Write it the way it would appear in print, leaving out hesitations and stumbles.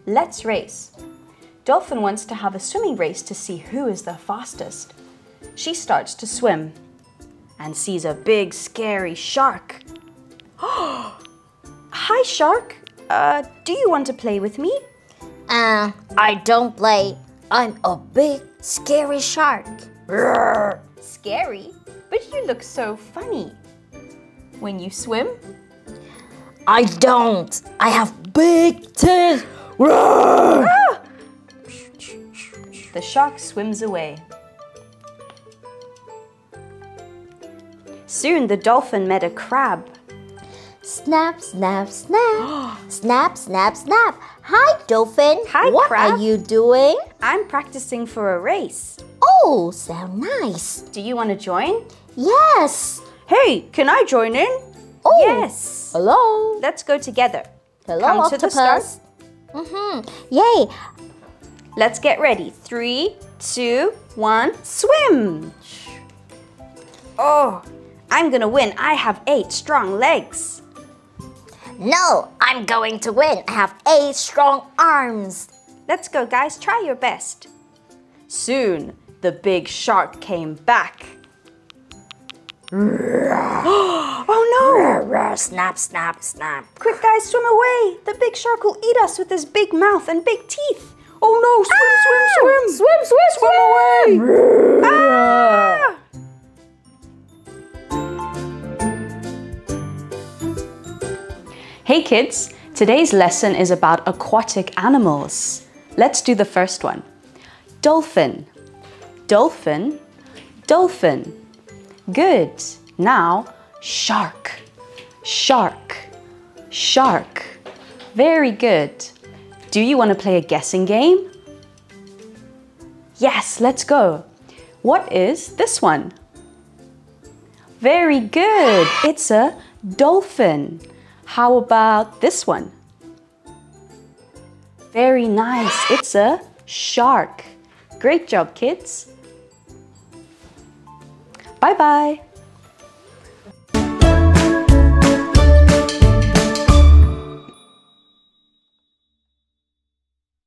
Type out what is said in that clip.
Let's race. Dolphin wants to have a swimming race to see who is the fastest. She starts to swim and sees a big, scary shark. Hi, shark. Do you want to play with me? I don't play. I'm a big, scary shark. Roar. Scary? But you look so funny. When you swim? I don't. I have big teeth. Roar. Ah! The shark swims away. Soon the dolphin met a crab. Snap, snap, snap. Snap, snap, snap. Hi, dolphin. Hi, what crab. are you doing? I'm practicing for a race. Oh, so nice. Do you want to join? Yes. Hey, can I join in? Oh. Yes. Hello. Let's go together. Hello, Come octopus. to the start. Yay. Let's get ready. 3, 2, 1, swim. Oh, I'm gonna win. I have 8 strong legs. No, I'm going to win. I have 8 strong arms. Let's go, guys. Try your best. Soon, the big shark came back. Oh no! Snap, snap, snap. Quick, guys, swim away. The big shark will eat us with his big mouth and big teeth. Oh no, swim, swim, swim. Swim away. Ah! Hey kids, today's lesson is about aquatic animals. Let's do the first one. Dolphin, dolphin, dolphin. Good. Now, shark, shark, shark. Very good. Do you want to play a guessing game? Yes, let's go. What is this one? Very good. It's a dolphin. How about this one? Very nice. It's a shark. Great job, kids. Bye-bye.